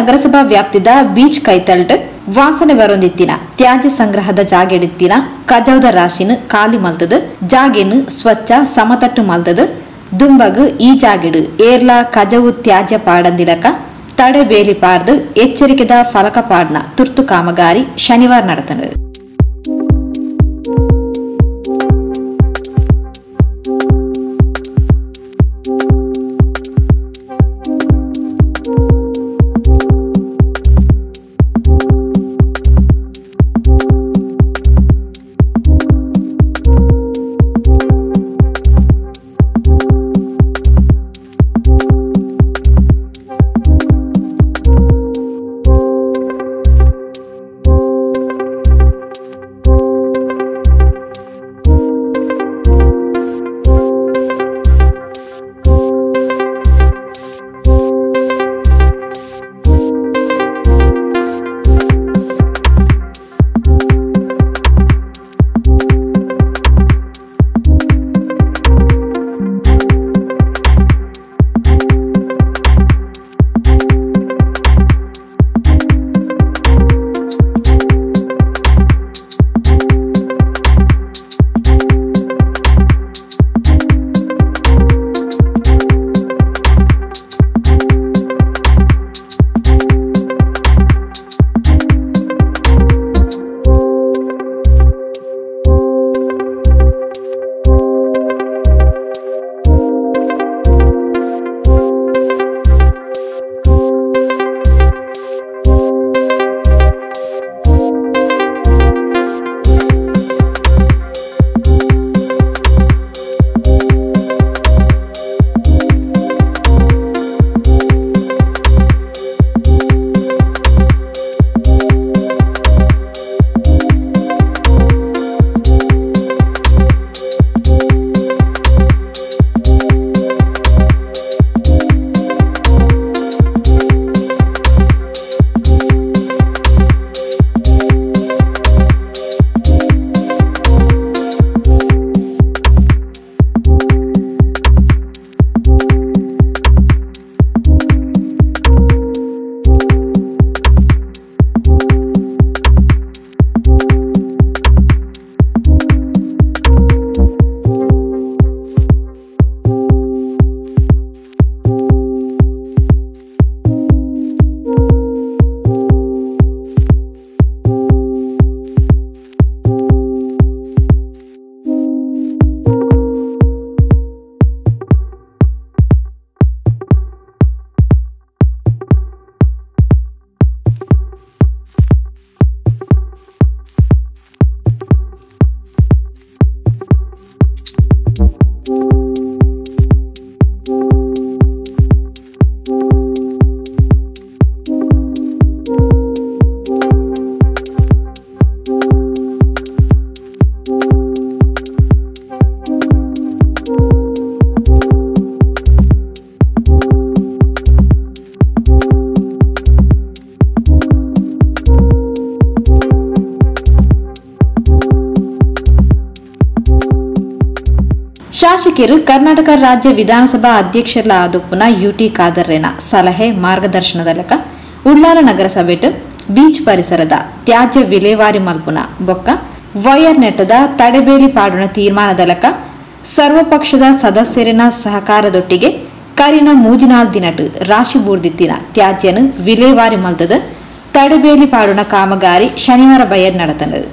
ನಗರಸಭಾ ವ್ಯಾಪ್ತಿದ ಬೀಚ್ ಕೈತಲ್ಟ್ ವಾಸನೆ ಬರೊಂದಿತ್ತಿನ ತ್ಯಾಜ್ಯ ಸಂಗ್ರಹದ ಜಾಗೆಡಿತ್ತಿನ ಕಜೌದ ರಾಶಿನ ಖಾಲಿ ಮಲ್ತದ ಜಾಗೆನು ಸ್ವಚ್ಛ ಸಮತಟ್ಟು ಮಲ್ತದ ದುಂಬಗ್ ಈ ಜಾಗೆಡು ಏರ್ಲ ಕಜವು ತ್ಯಾಜ್ಯ ಪಾಡಂದಿಲಕ ತಡೆ ಬೇಲಿ ಪಾರ್ದು ಎಚ್ಚರಿಕೆದ ಫಲಕ ಪಾಡ್ನ ತುರ್ತು ಕಾಮಗಾರಿ ಶನಿವಾರ ನಡೆತನದು. ಶಾಸಕರು ಕರ್ನಾಟಕ ರಾಜ್ಯ ವಿಧಾನಸಭಾ ಅಧ್ಯಕ್ಷರ ಆದಪ್ಪುನ ಯುಟಿ ಖಾದರ್ರೇನ ಸಲಹೆ ಮಾರ್ಗದರ್ಶನದಲಕ ಉಳ್ಳಾಲ ನಗರಸಭೆಟ್ ಬೀಚ್ ಪರಿಸರದ ತ್ಯಾಜ್ಯ ವಿಲೇವಾರಿ ಮಲ್ಪುನ ಬೊಕ್ಕ ವಯರ್ ನೆಟ್ಟದ ತಡೆಬೇಲಿ ಪಾಡುನ ತೀರ್ಮಾನದಲಕ ಸರ್ವಪಕ್ಷದ ಸದಸ್ಯರಿನ ಸಹಕಾರದೊಟ್ಟಿಗೆ ಕರಿನ ಮೂಜಿನಾಲ್ ದಿನಟ್ ರಾಶಿ ಬೂರ್ದಿತ್ತಿನ ತ್ಯಾಜ್ಯನು ವಿಲೇವಾರಿ ಮಲ್ತದ ತಡೆಬೇಲಿ ಪಾಡುನ ಕಾಮಗಾರಿ ಶನಿವಾರ ಬಯರ್ ನಡೆತನದು.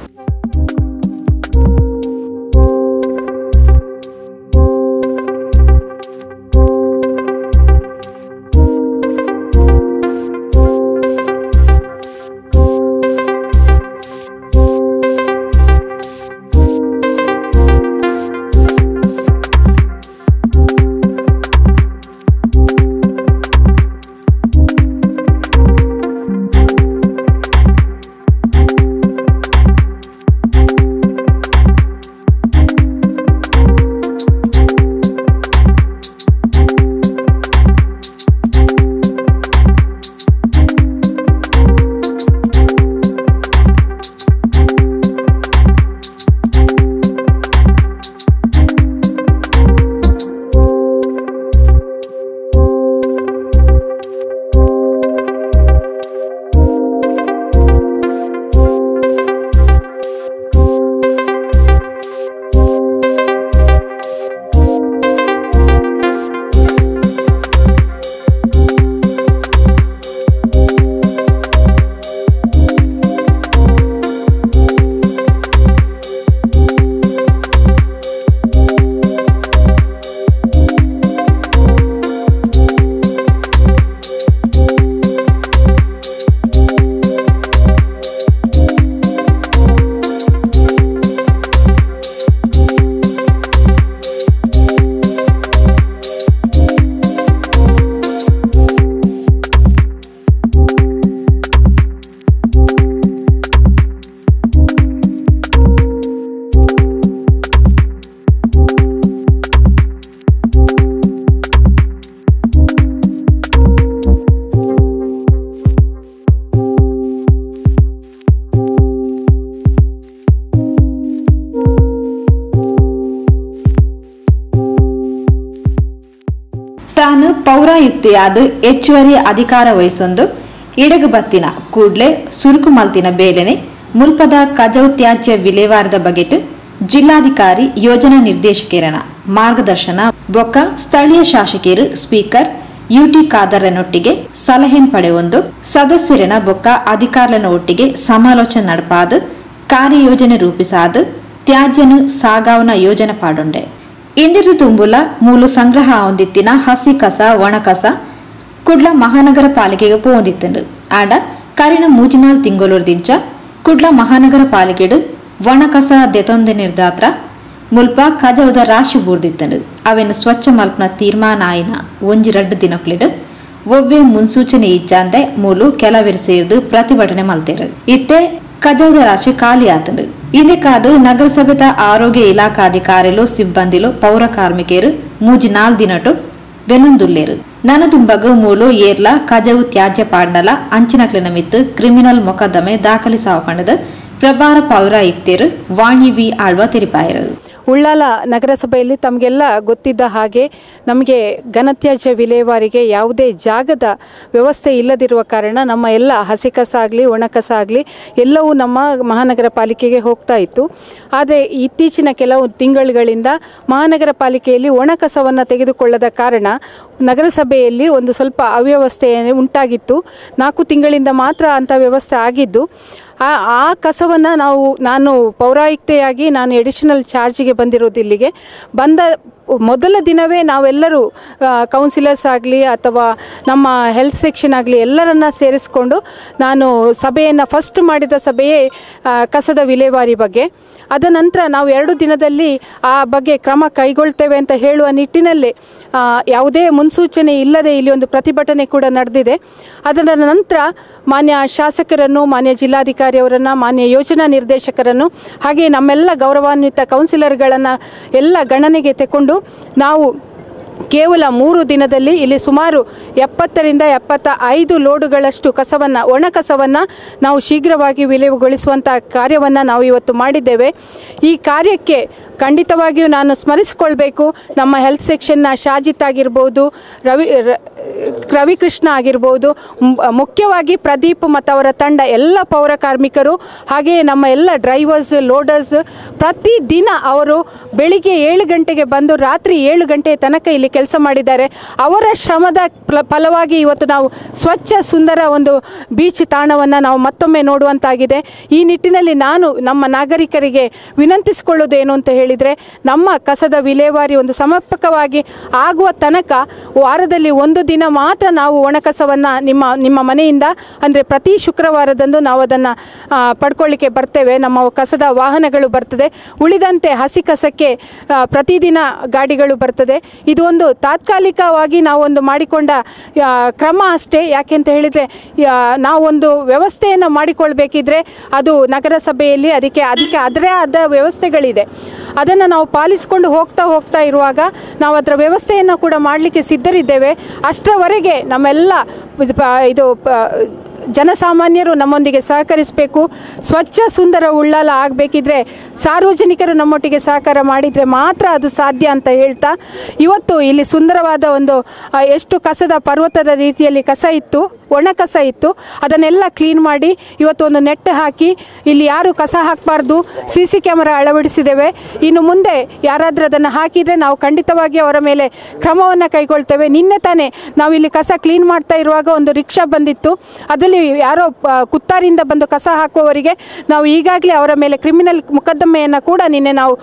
ಪೌರಾಯುಕ್ತೆಯಾದ ಹೆಚ್ಚುವರಿ ಅಧಿಕಾರ ವಹಿಸೊಂದು ಇಡಗು ಬತ್ತಿನ ಕೂಡ್ಲೆ ಸುರುಕು ಮಲ್ತಿನ ಬೇಲೆನೆ ಮುಲ್ಪದ ಕಜೌ ತ್ಯಾಜ್ಯ ವಿಲೇವಾರದ ಬಗೆಟ್ ಜಿಲ್ಲಾಧಿಕಾರಿ ಯೋಜನಾ ನಿರ್ದೇಶಕರನ ಮಾರ್ಗದರ್ಶನ ಬೊಕ್ಕ ಸ್ಥಳೀಯ ಶಾಸಕರು ಸ್ಪೀಕರ್ ಯುಟಿ ಖಾದರ್ನೊಟ್ಟಿಗೆ ಸಲಹೆನ್ ಪಡೆಯೊಂದು ಸದಸ್ಯರನ ಬೊಕ್ಕ ಅಧಿಕಾರನ ಒಟ್ಟಿಗೆ ಸಮಾಲೋಚನೆ ನಡಪಾದು ಕಾರ್ಯಯೋಜನೆ ರೂಪಿಸಾದು ತ್ಯಾಜ್ಯನು ಸಾಗಾವನ ಯೋಜನೆ ಪಾಡೊಂಡೆ ಇಂದಿರು ತುಂಬುಲ ಮೂಲು ಸಂಗ್ರಹ ಹೊಂದಿತ್ತಿನ ಹಸಿ ಕಸ ಒಣ ಕಸ ಕುಡ್ಲ ಮಹಾನಗರ ಪಾಲಿಕೆಗೆ ಪೋಂದಿತ್ತಂಡು ಆಂಡ ಕರಿನ ಮೂಜಿನಾಲ್ ತಿಂಗೊಲುರ್ದಿಂಚ ಕುಡ್ಲ ಮಹಾನಗರ ಪಾಲಿಕೆಡು ಒಣ ಕಸ ದೆತೊಂದೆ ನಿರ್ಧಾತ್ರ ಮುಲ್ಪ ಕಜೌದ ರಾಶಿ ಬೂರ್ದಿತ್ತಂಡು ಅವೆನ್ನು ಸ್ವಚ್ಛ ಮಲ್ಪನ ತೀರ್ಮಾನ ಆಯ್ನ ಒಂಜಿ 2 ದಿನಕ್ಲಿಡು ಒವ್ವೆ ಮುನ್ಸೂಚನೆ ಇಚ್ಚಾಂದೆ ಮೂಲು ಕೆಲವೆರು ಸೇರ್ದು ಪ್ರತಿಭಟನೆ ಮಲ್ತೇರು ಇತ್ತೆ ಕಜೌದ ರಾಶಿ ಖಾಲಿ ಆತಂಡು ಇದಕ್ಕಾದ ನಗರಸಭೆದ ಆರೋಗ್ಯ ಇಲಾಖಾಧಿಕಾರಿಲು ಸಿಬ್ಬಂದಿಲು ಪೌರ ಕಾರ್ಮಿಕರು ಮೂಜಿ 4 ದಿನಟು ಬೆನ್ನೊಂದುಲ್ಲೇರು ನನದುಂಬಗು ಮೂಲು ಏರ್ಲ ಕಜವು ತ್ಯಾಜ್ಯ ಪಾಂಡಲ ಅಂಚಿನಕ್ಲಿನ ಮಿತ್ತು ಕ್ರಿಮಿನಲ್ ಮೊಕದ್ದಮೆ ದಾಖಲಿಸಾವ ಪಂಡದು ಪ್ರಭಾರ ಪೌರಾಯುಕ್ತರು ವಾಣಿ ವಿ ಆಳ್ವ ತೆರಿಪಾಯರು. ಉಳ್ಳಾಲ ನಗರಸಭೆಯಲ್ಲಿ ತಮಗೆಲ್ಲ ಗೊತ್ತಿದ್ದ ಹಾಗೆ ನಮಗೆ ಘನತ್ಯಾಜ್ಯ ವಿಲೇವಾರಿಗೆ ಯಾವುದೇ ಜಾಗದ ವ್ಯವಸ್ಥೆ ಇಲ್ಲದಿರುವ ಕಾರಣ ನಮ್ಮ ಎಲ್ಲ ಹಸಿ ಕಸ ಆಗಲಿ ಒಣ ಕಸ ಆಗಲಿ ಎಲ್ಲವೂ ನಮ್ಮ ಮಹಾನಗರ ಪಾಲಿಕೆಗೆ ಹೋಗ್ತಾ ಇತ್ತು. ಆದರೆ ಇತ್ತೀಚಿನ ಕೆಲವು ತಿಂಗಳುಗಳಿಂದ ಮಹಾನಗರ ಪಾಲಿಕೆಯಲ್ಲಿ ಒಣ ಕಸವನ್ನು ತೆಗೆದುಕೊಳ್ಳದ ಕಾರಣ ನಗರಸಭೆಯಲ್ಲಿ ಒಂದು ಸ್ವಲ್ಪ ಅವ್ಯವಸ್ಥೆ ಉಂಟಾಗಿತ್ತು. 4 ತಿಂಗಳಿಂದ ಮಾತ್ರ ಅಂಥ ವ್ಯವಸ್ಥೆ ಆಗಿದ್ದು ಆ ಕಸವನ್ನು ನಾನು ಪೌರಾಯುಕ್ತೆಯಾಗಿ ನಾನು ಎಡಿಷನಲ್ ಚಾರ್ಜಿಗೆ ಬಂದಿರೋದು ಇಲ್ಲಿಗೆ ಬಂದ ಮೊದಲ ದಿನವೇ ನಾವೆಲ್ಲರೂ ಕೌನ್ಸಿಲರ್ಸ್ ಆಗಲಿ ಅಥವಾ ನಮ್ಮ ಹೆಲ್ತ್ ಸೆಕ್ಷನ್ ಆಗಲಿ ಎಲ್ಲರನ್ನ ಸೇರಿಸಿಕೊಂಡು ನಾನು ಸಭೆಯನ್ನು ಫಸ್ಟ್ ಮಾಡಿದ ಸಭೆಯೇ ಕಸದ ವಿಲೇವಾರಿ ಬಗ್ಗೆ. ಅದ ನಂತರ ನಾವು 2 ದಿನದಲ್ಲಿ ಆ ಬಗ್ಗೆ ಕ್ರಮ ಕೈಗೊಳ್ತೇವೆ ಅಂತ ಹೇಳುವ ನಿಟ್ಟಿನಲ್ಲಿ ಯಾವುದೇ ಮುನ್ಸೂಚನೆ ಇಲ್ಲದೆ ಇಲ್ಲಿ ಒಂದು ಪ್ರತಿಭಟನೆ ಕೂಡ ನಡೆದಿದೆ. ಅದರ ನಂತರ ಮಾನ್ಯ ಶಾಸಕರನ್ನು, ಮಾನ್ಯ ಜಿಲ್ಲಾಧಿಕಾರಿಯವರನ್ನು, ಮಾನ್ಯ ಯೋಜನಾ ನಿರ್ದೇಶಕರನ್ನು ಹಾಗೆ ನಮ್ಮೆಲ್ಲ ಗೌರವಾನ್ವಿತ ಕೌನ್ಸಿಲರ್ಗಳನ್ನು ಎಲ್ಲ ಗಣನೆಗೆ ತೆಗೆದುಕೊಂಡು ನಾವು ಕೇವಲ 3 ದಿನದಲ್ಲಿ ಇಲ್ಲಿ ಸುಮಾರು 70 ರಿಂದ 75 ಲೋಡುಗಳಷ್ಟು ಕಸವನ್ನು, ಒಣ ಕಸವನ್ನು ನಾವು ಶೀಘ್ರವಾಗಿ ವಿಲೇವಾರಿಗೊಳಿಸುವಂಥ ಕಾರ್ಯವನ್ನು ನಾವು ಇವತ್ತು ಮಾಡಿದ್ದೇವೆ. ಈ ಕಾರ್ಯಕ್ಕೆ ಖಂಡಿತವಾಗಿಯೂ ನಾನು ಸ್ಮರಿಸಿಕೊಳ್ಬೇಕು ನಮ್ಮ ಹೆಲ್ತ್ ಸೆಕ್ಷನ್ನ ಶಾಜಿತ್ ಆಗಿರ್ಬೋದು, ರವಿಕೃಷ್ಣ ಆಗಿರ್ಬೋದು, ಮುಖ್ಯವಾಗಿ ಪ್ರದೀಪ್ ಮತ್ತು ಅವರ ತಂಡ, ಎಲ್ಲ ಪೌರ ಕಾರ್ಮಿಕರು ಹಾಗೆಯೇ ನಮ್ಮ ಎಲ್ಲ ಡ್ರೈವರ್ಸ್, ಲೋಡರ್ಸ್ ಪ್ರತಿದಿನ ಅವರು ಬೆಳಿಗ್ಗೆ 7 ಗಂಟೆಗೆ ಬಂದು ರಾತ್ರಿ 7 ಗಂಟೆಯ ತನಕ ಇಲ್ಲಿ ಕೆಲಸ ಮಾಡಿದ್ದಾರೆ. ಅವರ ಶ್ರಮದ ಫಲವಾಗಿ ಇವತ್ತು ನಾವು ಸ್ವಚ್ಛ ಸುಂದರ ಒಂದು ಬೀಚ್ ತಾಣವನ್ನು ನಾವು ಮತ್ತೊಮ್ಮೆ ನೋಡುವಂತಾಗಿದೆ. ಈ ನಿಟ್ಟಿನಲ್ಲಿ ನಾನು ನಮ್ಮ ನಾಗರಿಕರಿಗೆ ವಿನಂತಿಸಿಕೊಳ್ಳೋದೇನು ಅಂತ ಹೇಳಿದರೆ, ನಮ್ಮ ಕಸದ ವಿಲೇವಾರಿ ಒಂದು ಸಮರ್ಪಕವಾಗಿ ಆಗುವ ತನಕ ವಾರದಲ್ಲಿ 1 ದಿನ ಮಾತ್ರ ನಾವು ಒಣ ಕಸವನ್ನು ನಿಮ್ಮ ಮನೆಯಿಂದ ಅಂದರೆ ಪ್ರತಿ ಶುಕ್ರವಾರದಂದು ನಾವು ಅದನ್ನು ಪಡ್ಕೊಳ್ಳಿಕ್ಕೆ ಬರ್ತೇವೆ. ನಮ್ಮ ಕಸದ ವಾಹನಗಳು ಬರ್ತದೆ. ಉಳಿದಂತೆ ಹಸಿ ಕಸಕ್ಕೆ ಪ್ರತಿದಿನ ಗಾಡಿಗಳು ಬರ್ತದೆ. ಇದು ಒಂದು ತಾತ್ಕಾಲಿಕವಾಗಿ ನಾವೊಂದು ಮಾಡಿಕೊಂಡ ಕ್ರಮ ಅಷ್ಟೇ. ಯಾಕೆಂತ ಹೇಳಿದರೆ ನಾವೊಂದು ವ್ಯವಸ್ಥೆಯನ್ನು ಮಾಡಿಕೊಳ್ಬೇಕಿದ್ರೆ ಅದು ನಗರಸಭೆಯಲ್ಲಿ ಅದಕ್ಕೆ ಅದರೇ ಆದ ವ್ಯವಸ್ಥೆಗಳಿದೆ. ಅದನ್ನು ನಾವು ಪಾಲಿಸಿಕೊಂಡು ಹೋಗ್ತಾ ಇರುವಾಗ ನಾವು ಅದರ ವ್ಯವಸ್ಥೆಯನ್ನು ಕೂಡ ಮಾಡಲಿಕ್ಕೆ ಸಿದ್ಧರಿದ್ದೇವೆ. ಅಷ್ಟರವರೆಗೆ ನಮ್ಮೆಲ್ಲ ಜನಸಾಮಾನ್ಯರು ನಮ್ಮೊಂದಿಗೆ ಸಹಕರಿಸಬೇಕು. ಸ್ವಚ್ಛ ಸುಂದರ ಉಳ್ಳಾಲ ಆಗಬೇಕಿದ್ರೆ ಸಾರ್ವಜನಿಕರು ನಮ್ಮೊಟ್ಟಿಗೆ ಸಹಕಾರ ಮಾಡಿದರೆ ಮಾತ್ರ ಅದು ಸಾಧ್ಯ ಅಂತ ಹೇಳ್ತಾ, ಇವತ್ತು ಇಲ್ಲಿ ಸುಂದರವಾದ ಒಂದು ಎಷ್ಟು ಕಸದ ಪರ್ವತದ ರೀತಿಯಲ್ಲಿ ಕಸ ಇತ್ತು, ಒಣ ಕಸ ಇತ್ತು, ಅದನ್ನೆಲ್ಲ ಕ್ಲೀನ್ ಮಾಡಿ ಇವತ್ತು ಒಂದು ನೆಟ್ ಹಾಕಿ ಇಲ್ಲಿ ಯಾರು ಕಸ ಹಾಕಬಾರ್ದು, CC ಕ್ಯಾಮರಾ ಅಳವಡಿಸಿದ್ದೇವೆ. ಇನ್ನು ಮುಂದೆ ಯಾರಾದರೂ ಅದನ್ನು ಹಾಕಿದರೆ ನಾವು ಖಂಡಿತವಾಗಿ ಅವರ ಮೇಲೆ ಕ್ರಮವನ್ನು ಕೈಗೊಳ್ತೇವೆ. ನಿನ್ನೆ ತಾನೇ ನಾವು ಇಲ್ಲಿ ಕಸ ಕ್ಲೀನ್ ಮಾಡ್ತಾ ಇರುವಾಗ ಒಂದು ರಿಕ್ಷಾ ಬಂದಿತ್ತು. ಅದರಲ್ಲಿ ಯಾರೋ ಕುತ್ತಾರಿಂದ ಬಂದು ಕಸ ಹಾಕುವವರಿಗೆ ನಾವು ಈಗಾಗಲೇ ಅವರ ಮೇಲೆ ಕ್ರಿಮಿನಲ್ ಮೊಕದ್ದಮೆಯನ್ನು ಕೂಡ ನಿನ್ನೆ ನಾವು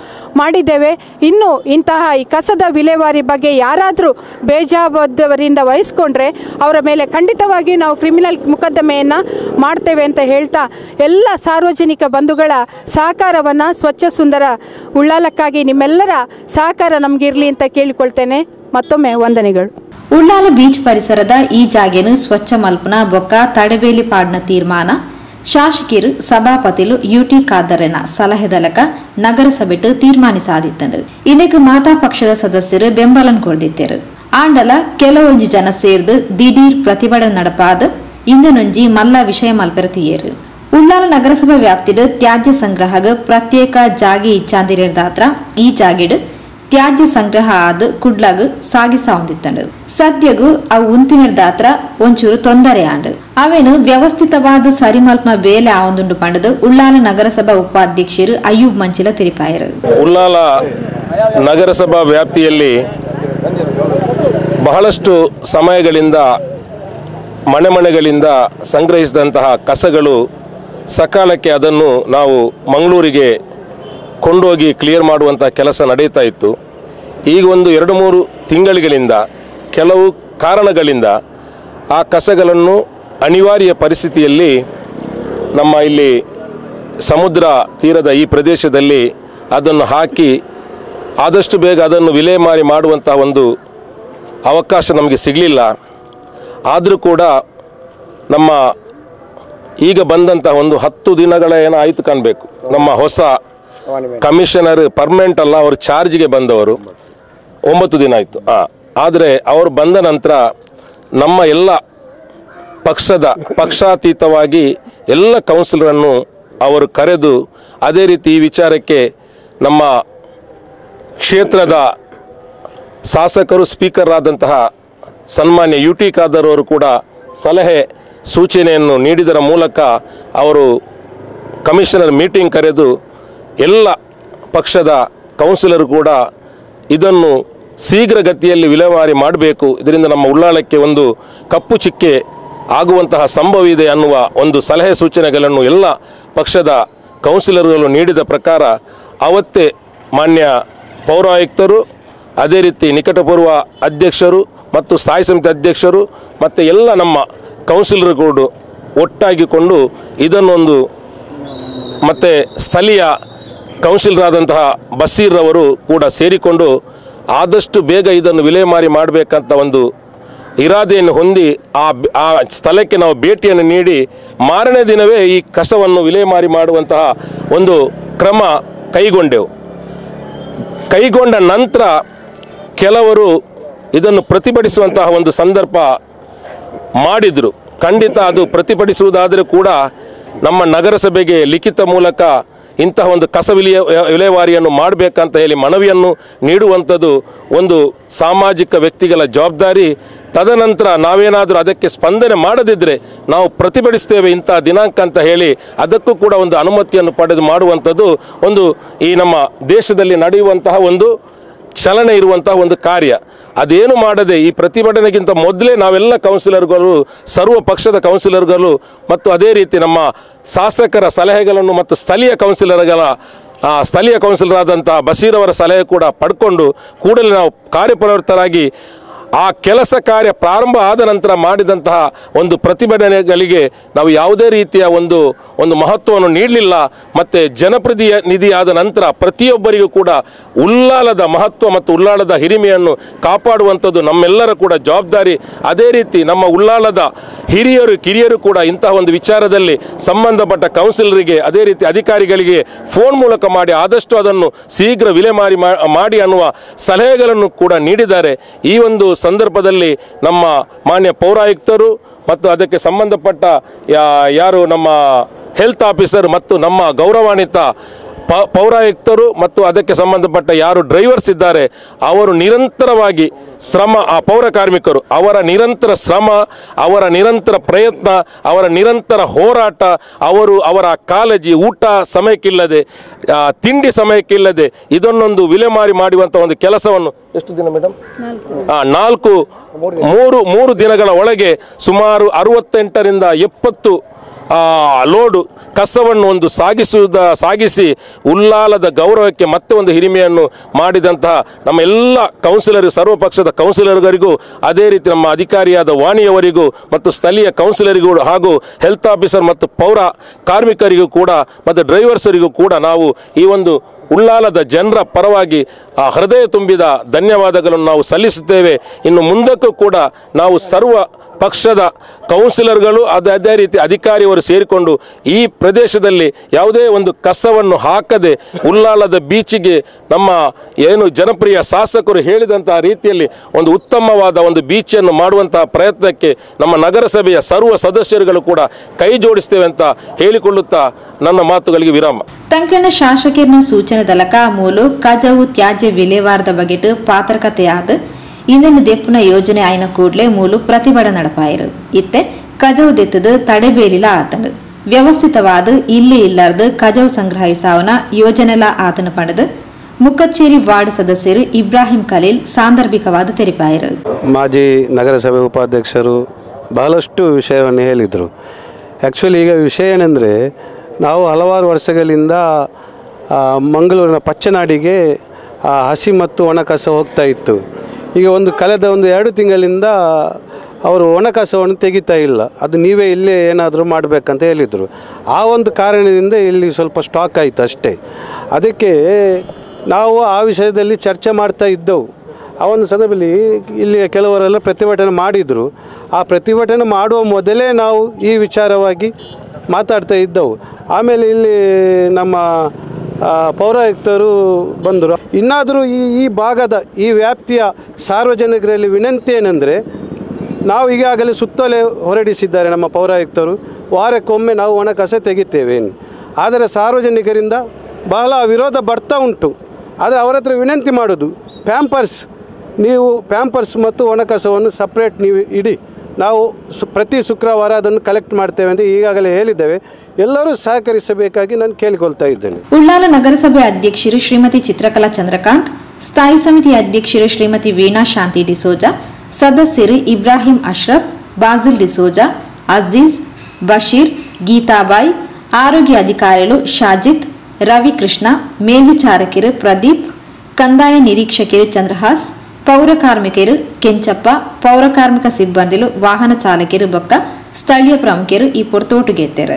ಮಾಡಿದ್ದೇವೆ. ಇನ್ನು ಇಂತಹ ಈ ಕಸದ ವಿಲೇವಾರಿ ಬಗ್ಗೆ ಯಾರಾದರೂ ಬೇಜವಾಬ್ದಾರಿಯಿಂದ ವಹಿಸ್ಕೊಂಡ್ರೆ ಅವರ ಮೇಲೆ ಖಂಡಿತವಾಗಿ ನಾವು ಕ್ರಿಮಿನಲ್ ಮೊಕದ್ದಮೆಯನ್ನು ಮಾಡ್ತೇವೆ ಅಂತ ಹೇಳ್ತಾ, ಎಲ್ಲ ಸಾರ್ವಜನಿಕ ಬಂಧುಗಳ ಸಹಕಾರವನ್ನು ಸ್ವಚ್ಛ ಸುಂದರ ಉಳ್ಳಾಲಕ್ಕಾಗಿ ನಿಮ್ಮೆಲ್ಲರ ಸಹಕಾರ ನಮಗಿರಲಿ ಅಂತ ಕೇಳಿಕೊಳ್ತೇನೆ. ಮತ್ತೊಮ್ಮೆ ವಂದನೆಗಳು. ಉಳ್ಳಾಲ ಬೀಚ್ ಪರಿಸರದ ಈ ಜಾಗೆನು ಸ್ವಚ್ಛ ಮಲ್ಪನ ಬೊಕ್ಕ ತಡೆಬೇಲಿ ಪಾಡ್ನ ತೀರ್ಮಾನ ಶಾಸಕರು ಸಭಾಪತಿಲು ಯುಟಿ ಖಾದರ್ನ ಸಲಹೆದಲಕ ನಗರಸಭೆಟ್ಟು ತೀರ್ಮಾನಿಸಾದಿತ್ತಂಡು. ಇದಕ್ಕೆ ಮಾತಾ ಪಕ್ಷದ ಸದಸ್ಯರು ಬೆಂಬಲ ಕೊಡ್ದಿತ್ತರು. ಆಂಡಲ ಕೆಲವೊಂಜಿ ಜನ ಸೇರ್ದು ದಿಢೀರ್ ಪ್ರತಿಭಟನೆ ನಡಪಾದ ಇಂದನೊಂಜಿ ಮಲ್ಲ ವಿಷಯ ಮಲ್ಪೆರತಿಯರು. ಉಳ್ಳಾಲ ನಗರಸಭಾ ವ್ಯಾಪ್ತಿಡು ತ್ಯಾಜ್ಯ ಸಂಗ್ರಹಗ ಪ್ರತ್ಯೇಕ ಜಾಗೆ ಇಚ್ಛಾಂದಿರದಾತ್ರ ಈ ಜಾಗೆಡು ತ್ಯಾಜ್ಯ ಸಂಗ್ರಹ ಆದ ಕುಡ್ಲಾಗ ಸಾಗಿಸಾವುದಿತ್ತಂಡು. ಸದ್ಯಗೂ ಅವು ಉಂತಿನದಾತ್ರ ಒಂಚೂರು ತೊಂದರೆ ಆಂಡು. ಅವೇನು ವ್ಯವಸ್ಥಿತವಾದ ಸರಿಮಲ್ಪನ ಬೇಲೆ ಆವೊಂದುಂಡು ಪಂಡದು ಉಳ್ಳಾಲ ನಗರಸಭಾ ಉಪಾಧ್ಯಕ್ಷರು ಅಯ್ಯೂಬ್ ಮಂಚಿಲ ತಿರಿಪಾಯರು. ಉಳ್ಳಾಲ ನಗರಸಭಾ ವ್ಯಾಪ್ತಿಯಲ್ಲಿ ಬಹಳಷ್ಟು ಸಮಯಗಳಿಂದ ಮನೆಗಳಿಂದ ಸಂಗ್ರಹಿಸಿದಂತಹ ಕಸಗಳು ಸಕಾಲಕ್ಕೆ ಅದನ್ನು ನಾವು ಮಂಗಳೂರಿಗೆ ಕೊಂಡೋಗಿ ಕ್ಲಿಯರ್ ಮಾಡುವಂಥ ಕೆಲಸ ನಡೀತಾ ಇತ್ತು. ಈಗ ಒಂದು 2-3 ತಿಂಗಳಿಂದ ಕೆಲವು ಕಾರಣಗಳಿಂದ ಆ ಕಸಗಳನ್ನು ಅನಿವಾರ್ಯ ಪರಿಸ್ಥಿತಿಯಲ್ಲಿ ನಮ್ಮ ಇಲ್ಲಿ ಸಮುದ್ರ ತೀರದ ಈ ಪ್ರದೇಶದಲ್ಲಿ ಅದನ್ನು ಹಾಕಿ ಆದಷ್ಟು ಬೇಗ ಅದನ್ನು ವಿಲೇವಾರಿ ಮಾಡುವಂಥ ಒಂದು ಅವಕಾಶ ನಮಗೆ ಸಿಗಲಿಲ್ಲ. ಆದರೂ ಕೂಡ ನಮ್ಮ ಈಗ ಬಂದಂಥ ಒಂದು 10 ದಿನಗಳ ಏನೋ ಆಯಿತು ಕಾಣಬೇಕು, ನಮ್ಮ ಹೊಸ ಕಮಿಷನರ್ ಪರ್ಮನೆಂಟ್ ಅಲ್ಲ, ಅವರು ಚಾರ್ಜ್ಗೆ ಬಂದವರು 9 ದಿನ ಆಯಿತು. ಆದರೆ ಅವರು ಬಂದ ನಂತರ ನಮ್ಮ ಎಲ್ಲ ಪಕ್ಷಾತೀತವಾಗಿ ಎಲ್ಲ ಕೌನ್ಸಿಲರನ್ನು ಅವರು ಕರೆದು ಅದೇ ರೀತಿ ಈ ವಿಚಾರಕ್ಕೆ ನಮ್ಮ ಕ್ಷೇತ್ರದ ಶಾಸಕರು ಸ್ಪೀಕರ್ ಆದಂತಹ ಸನ್ಮಾನ್ಯ UT ಖಾದರ್ ಅವರು ಕೂಡ ಸಲಹೆ ಸೂಚನೆಯನ್ನು ನೀಡಿದರ ಮೂಲಕ ಅವರು ಕಮಿಷನರ್ ಮೀಟಿಂಗ್ ಕರೆದು ಎಲ್ಲ ಪಕ್ಷದ ಕೌನ್ಸಿಲರ್ ಕೂಡ ಇದನ್ನು ಶೀಘ್ರಗತಿಯಲ್ಲಿ ವಿಲೇವಾರಿ ಮಾಡಬೇಕು, ಇದರಿಂದ ನಮ್ಮ ಉಳ್ಳಾಲಕ್ಕೆ ಒಂದು ಕಪ್ಪು ಚಿಕ್ಕೆ ಆಗುವಂತಹ ಸಂಭವ ಇದೆ ಅನ್ನುವ ಒಂದು ಸಲಹೆ ಸೂಚನೆಗಳನ್ನು ಎಲ್ಲ ಪಕ್ಷದ ಕೌನ್ಸಿಲರ್ಗಳು ನೀಡಿದ ಪ್ರಕಾರ ಅವತ್ತೇ ಮಾನ್ಯ ಪೌರಾಯುಕ್ತರು, ಅದೇ ರೀತಿ ನಿಕಟಪೂರ್ವ ಅಧ್ಯಕ್ಷರು ಮತ್ತು ಸ್ಥಾಯಿ ಸಮಿತಿ ಅಧ್ಯಕ್ಷರು ಮತ್ತು ಎಲ್ಲ ನಮ್ಮ ಕೌನ್ಸಿಲರ್ಗಳು ಒಟ್ಟಾಗಿಕೊಂಡು ಇದನ್ನೊಂದು ಮತ್ತು ಸ್ಥಳೀಯ ಕೌನ್ಸಿಲರ್ ಬಸೀರ್ ಅವರು ಕೂಡ ಸೇರಿಕೊಂಡು ಆದಷ್ಟು ಬೇಗ ಇದನ್ನು ವಿಲೇವಾರಿ ಮಾಡಬೇಕಂತ ಒಂದು ಇರಾದೆಯನ್ನು ಹೊಂದಿ ಆ ಸ್ಥಳಕ್ಕೆ ನಾವು ಭೇಟಿಯನ್ನು ನೀಡಿ ಮಾರನೇ ದಿನವೇ ಈ ಕಸವನ್ನು ವಿಲೇವಾರಿ ಮಾಡುವಂತಹ ಒಂದು ಕ್ರಮ ಕೈಗೊಂಡೆವು. ಕೈಗೊಂಡ ನಂತರ ಕೆಲವರು ಇದನ್ನು ಪ್ರತಿಭಟಿಸುವಂತಹ ಒಂದು ಸಂದರ್ಭ ಮಾಡಿದರು. ಖಂಡಿತ ಅದು ಪ್ರತಿಭಟಿಸುವುದಾದರೆ ಕೂಡ ನಮ್ಮ ನಗರಸಭೆಗೆ ಲಿಖಿತ ಮೂಲಕ ಇಂತಹ ಒಂದು ಕಸ ವಿಲೇವಾರಿಯನ್ನು ಮಾಡಬೇಕಂತ ಹೇಳಿ ಮನವಿಯನ್ನು ನೀಡುವಂಥದ್ದು ಒಂದು ಸಾಮಾಜಿಕ ವ್ಯಕ್ತಿಗಳ ಜವಾಬ್ದಾರಿ. ತದನಂತರ ನಾವೇನಾದರೂ ಅದಕ್ಕೆ ಸ್ಪಂದನೆ ಮಾಡದಿದ್ದರೆ ನಾವು ಪ್ರತಿಭಟಿಸ್ತೇವೆ ಇಂಥ ದಿನಾಂಕ ಅಂತ ಹೇಳಿ ಅದಕ್ಕೂ ಕೂಡ ಒಂದು ಅನುಮತಿಯನ್ನು ಪಡೆದು ಮಾಡುವಂಥದ್ದು ಒಂದು ಈ ನಮ್ಮ ದೇಶದಲ್ಲಿ ನಡೆಯುವಂತಹ ಒಂದು ಚಲನೆ ಇರುವಂತಹ ಒಂದು ಕಾರ್ಯ. ಅದೇನು ಮಾಡದೆ ಈ ಪ್ರತಿಭಟನೆಗಿಂತ ಮೊದಲೇ ನಾವೆಲ್ಲ ಕೌನ್ಸಿಲರ್ಗಳು, ಸರ್ವ ಪಕ್ಷದ ಕೌನ್ಸಿಲರ್ಗಳು ಮತ್ತು ಅದೇ ರೀತಿ ನಮ್ಮ ಶಾಸಕರ ಸಲಹೆಗಳನ್ನು ಮತ್ತು ಸ್ಥಳೀಯ ಕೌನ್ಸಿಲರ್ ಆದಂಥ ಬಸೀರ್ ಅವರ ಸಲಹೆ ಕೂಡ ಪಡ್ಕೊಂಡು ಕೂಡಲೇ ನಾವು ಕಾರ್ಯಪ್ರವೃತ್ತರಾಗಿ ಆ ಕೆಲಸ ಕಾರ್ಯ ಪ್ರಾರಂಭ ಆದ ನಂತರ ಮಾಡಿದಂತಹ ಒಂದು ಪ್ರತಿಭಟನೆಗಳಿಗೆ ನಾವು ಯಾವುದೇ ರೀತಿಯ ಒಂದು ಮಹತ್ವವನ್ನು ನೀಡಲಿಲ್ಲ. ಮತ್ತು ಜನಪ್ರತಿನಿಧಿಯಾದ ನಂತರ ಪ್ರತಿಯೊಬ್ಬರಿಗೂ ಕೂಡ ಉಳ್ಳಾಲದ ಮಹತ್ವ ಮತ್ತು ಉಳ್ಳಾಲದ ಹಿರಿಮೆಯನ್ನು ಕಾಪಾಡುವಂಥದ್ದು ನಮ್ಮೆಲ್ಲರ ಕೂಡ ಜವಾಬ್ದಾರಿ. ಅದೇ ರೀತಿ ನಮ್ಮ ಉಳ್ಳಾಲದ ಕಿರಿಯರು ಕೂಡ ಇಂತಹ ಒಂದು ವಿಚಾರದಲ್ಲಿ ಸಂಬಂಧಪಟ್ಟ ಕೌನ್ಸಿಲರಿಗೆ ಅದೇ ರೀತಿ ಅಧಿಕಾರಿಗಳಿಗೆ ಫೋನ್ ಮೂಲಕ ಮಾಡಿ ಆದಷ್ಟು ಅದನ್ನು ಶೀಘ್ರ ವಿಲೇವಾರಿ ಮಾಡಿ ಅನ್ನುವ ಸಲಹೆಗಳನ್ನು ಕೂಡ ನೀಡಿದ್ದಾರೆ. ಈ ಒಂದು ಸಂದರ್ಭದಲ್ಲಿ ನಮ್ಮ ಮಾನ್ಯ ಪೌರಾಯುಕ್ತರು ಮತ್ತು ಅದಕ್ಕೆ ಸಂಬಂಧಪಟ್ಟ ಯಾರು ನಮ್ಮ ಹೆಲ್ತ್ ಆಫೀಸರ್ ಮತ್ತು ನಮ್ಮ ಗೌರವಾನ್ವಿತ ಪೌರಾಯುಕ್ತರು ಮತ್ತು ಅದಕ್ಕೆ ಸಂಬಂಧಪಟ್ಟ ಯಾರು ಡ್ರೈವರ್ಸ್ ಇದ್ದಾರೆ ಅವರು ನಿರಂತರವಾಗಿ ಶ್ರಮ, ಆ ಪೌರ ಕಾರ್ಮಿಕರು ಅವರ ನಿರಂತರ ಶ್ರಮ, ಅವರ ನಿರಂತರ ಪ್ರಯತ್ನ, ಅವರ ನಿರಂತರ ಹೋರಾಟ, ಅವರ ಕಾಳಜಿ, ಊಟ ಸಮಯಕ್ಕಿಲ್ಲದೆ, ತಿಂಡಿ ಸಮಯಕ್ಕಿಲ್ಲದೆ ಇದನ್ನೊಂದು ವಿಲೇವಾರಿ ಮಾಡುವಂಥ ಒಂದು ಕೆಲಸವನ್ನು ಎಷ್ಟು ದಿನ ಮೇಡಮ್ 3 ದಿನಗಳ ಒಳಗೆ ಸುಮಾರು 68ರಿಂದ 70 ಲೋಡು ಕಸವನ್ನು ಒಂದು ಸಾಗಿಸಿ ಉಳ್ಳಾಲದ ಗೌರವಕ್ಕೆ ಮತ್ತೆ ಒಂದು ಹಿರಿಮೆಯನ್ನು ಮಾಡಿದಂತಹ ನಮ್ಮ ಎಲ್ಲ ಸರ್ವಪಕ್ಷದ ಕೌನ್ಸಿಲರ್ಗಳಿಗೂ ಅದೇ ರೀತಿ ನಮ್ಮ ಅಧಿಕಾರಿಯಾದ ವಾಣಿಯವರಿಗೂ ಮತ್ತು ಸ್ಥಳೀಯ ಕೌನ್ಸಿಲರಿಗೂ ಹಾಗೂ ಹೆಲ್ತ್ ಆಫೀಸರ್ ಮತ್ತು ಪೌರ ಕಾರ್ಮಿಕರಿಗೂ ಕೂಡ ಮತ್ತು ಡ್ರೈವರ್ಸರಿಗೂ ಕೂಡ ನಾವು ಈ ಒಂದು ಉಳ್ಳಾಲದ ಜನರ ಪರವಾಗಿ ಹೃದಯ ತುಂಬಿದ ಧನ್ಯವಾದಗಳನ್ನು ನಾವು ಸಲ್ಲಿಸುತ್ತೇವೆ. ಇನ್ನು ಮುಂದಕ್ಕೂ ಕೂಡ ನಾವು ಸರ್ವ ಪಕ್ಷದ ಕೌನ್ಸಿಲರ್ಗಳು ಅದೇ ರೀತಿ ಅಧಿಕಾರಿಯವರು ಸೇರಿಕೊಂಡು ಈ ಪ್ರದೇಶದಲ್ಲಿ ಯಾವುದೇ ಒಂದು ಕಸವನ್ನು ಹಾಕದೆ ಉಳ್ಳಾಲದ ಬೀಚಿಗೆ ನಮ್ಮ ಏನು ಜನಪ್ರಿಯ ಶಾಸಕರು ಹೇಳಿದಂತಹ ರೀತಿಯಲ್ಲಿ ಒಂದು ಉತ್ತಮವಾದ ಒಂದು ಬೀಚನ್ನು ಮಾಡುವಂತಹ ಪ್ರಯತ್ನಕ್ಕೆ ನಮ್ಮ ನಗರಸಭೆಯ ಸರ್ವ ಸದಸ್ಯರುಗಳು ಕೂಡ ಕೈ ಜೋಡಿಸ್ತೇವೆ ಅಂತ ಹೇಳಿಕೊಳ್ಳುತ್ತಾ ನನ್ನ ಮಾತುಗಳಿಗೆ ವಿರಾಮ. ತಂಕನ ಶಾಸಕರ ಸೂಚನೆ ದಲಕ ಮೂಲು ಕಜವು ತ್ಯಾಜ್ಯ ವಿಲೇವಾರದ ಬಗೆಟ್ ಪಾತ್ರಕತೆಯಾದ ಇಂದಿನ ದೆಪ್ಪುನ ಯೋಜನೆ ಆಯ್ನ ಕೂಡಲೇ ಮೂಲು ಪ್ರತಿಭಟನೆ ನಡಪಾಯಿರು. ಇತ್ತೆ ಕಜವು ದೆತ್ತದು ತಡೆಬೇಲಿಲ ಆತನು ವ್ಯವಸ್ಥಿತವಾದ ಇಲ್ಲಿ ಇಲ್ಲಾರ್ದು ಕಜವು ಸಂಗ್ರಹಿಸಾವನ ಯೋಜನೆಲ ಆತನ ಪಡೆದು ಮುಕ್ಕಚ್ಚೇರಿ ವಾರ್ಡ್ ಸದಸ್ಯರು ಇಬ್ರಾಹಿಂ ಖಲೀಲ್ ಸಾಂದರ್ಭಿಕವಾದ ತೆರಿಪಾಯಿರು. ಮಾಜಿ ನಗರಸಭೆ ಉಪಾಧ್ಯಕ್ಷರು ಬಹಳಷ್ಟು ವಿಷಯವನ್ನು ಹೇಳಿದರು. ಆ್ಯಕ್ಚುಲಿ ಈಗ ವಿಷಯ ಏನೆಂದರೆ, ನಾವು ಹಲವಾರು ವರ್ಷಗಳಿಂದ ಮಂಗಳೂರಿನ ಪಚ್ಚನಾಡಿಗೆ ಹಸಿ ಮತ್ತು ಒಣ ಕಸ ಹೋಗ್ತಾ ಇತ್ತು. ಈಗ ಕಳೆದ 2 ತಿಂಗಳಿಂದ ಅವರು ಒಣ ಕಸವನ್ನು ತೆಗಿತಾ ಇಲ್ಲ. ಅದು ನೀವೇ ಇಲ್ಲೇ ಏನಾದರೂ ಮಾಡಬೇಕಂತ ಹೇಳಿದರು. ಆ ಒಂದು ಕಾರಣದಿಂದ ಇಲ್ಲಿ ಸ್ವಲ್ಪ ಸ್ಟಾಕ್ ಆಯಿತು ಅಷ್ಟೇ. ಅದಕ್ಕೆ ನಾವು ಆ ವಿಷಯದಲ್ಲಿ ಚರ್ಚೆ ಮಾಡ್ತಾ ಇದ್ದೆವು. ಆ ಒಂದು ಸಂದರ್ಭದಲ್ಲಿ ಇಲ್ಲಿ ಕೆಲವರೆಲ್ಲ ಪ್ರತಿಭಟನೆ ಮಾಡಿದರು. ಆ ಪ್ರತಿಭಟನೆ ಮಾಡುವ ಮೊದಲೇ ನಾವು ಈ ವಿಚಾರವಾಗಿ ಮಾತಾಡ್ತಾ ಇದ್ದೆವು. ಆಮೇಲೆ ಇಲ್ಲಿ ನಮ್ಮ ಪೌರಾಯುಕ್ತರು ಬಂದರು. ಇನ್ನಾದರೂ ಈ ಭಾಗದ ಈ ವ್ಯಾಪ್ತಿಯ ಸಾರ್ವಜನಿಕರಲ್ಲಿ ವಿನಂತಿ ಏನೆಂದರೆ, ನಾವು ಈಗಾಗಲೇ ಸುತ್ತೋಲೆ ಹೊರಡಿಸಿದ್ದಾರೆ ನಮ್ಮ ಪೌರಾಯುಕ್ತರು. ವಾರಕ್ಕೊಮ್ಮೆ ನಾವು ಒಣ ಕಸ ತೆಗಿತೇವೆ. ಆದರೆ ಸಾರ್ವಜನಿಕರಿಂದ ಬಹಳ ವಿರೋಧ ಬರ್ತಾ ಉಂಟು. ಆದರೆ ಅವರ ಹತ್ರ ವಿನಂತಿ ಮಾಡೋದು, ನೀವು ಪ್ಯಾಂಪರ್ಸ್ ಮತ್ತು ಒಣ ಕಸವನ್ನು ಸಪ್ರೇಟ್ ನೀವು ಇಡಿ, ನಾವು ಪ್ರತಿ ಶುಕ್ರವಾರ ಅದನ್ನು ಕಲೆಕ್ಟ್ ಮಾಡ್ತೇವೆ ಅಂತ ಈಗಾಗಲೇ ಹೇಳಿದ್ದೇವೆ. ಎಲ್ಲರೂ ಸಹಕರಿಸಬೇಕಾಗಿ ನಾನು ಕೇಳಿಕೊಳ್ತಾ ಇದ್ದೇನೆ. ಉಳ್ಳಾಲ ನಗರಸಭೆ ಅಧ್ಯಕ್ಷರು ಶ್ರೀಮತಿ ಚಿತ್ರಕಲಾ ಚಂದ್ರಕಾಂತ್, ಸ್ಥಾಯಿ ಸಮಿತಿ ಅಧ್ಯಕ್ಷರು ಶ್ರೀಮತಿ ವೀಣಾ ಶಾಂತಿ ಡಿಸೋಜಾ, ಸದಸ್ಯರು ಇಬ್ರಾಹಿಂ ಅಶ್ರಫ್, ಬಾಜಿಲ್ ಡಿಸೋಜಾ, ಅಜೀಜ್, ಬಶೀರ್, ಗೀತಾಬಾಯಿ, ಆರೋಗ್ಯ ಅಧಿಕಾರಿಗಳು ಶಾಜಿತ್, ರವಿಕೃಷ್ಣ, ಮೇಲ್ವಿಚಾರಕರು ಪ್ರದೀಪ್, ಕಂದಾಯ ನಿರೀಕ್ಷಕರು ಚಂದ್ರಹಾಸ್, ಪೌರ ಕಾರ್ಮಿಕರು ಕೆಂಚಪ್ಪ, ಪೌರ ಕಾರ್ಮಿಕ ಸಿಬ್ಬಂದಿಲು ವಾಹನ ಚಾಲಕರು ಬೊಕ್ಕ ಸ್ಥಳೀಯ ಪ್ರಮುಖರು ಈ ಪೊರ್ತೋಟುಗೆತ್ತರು.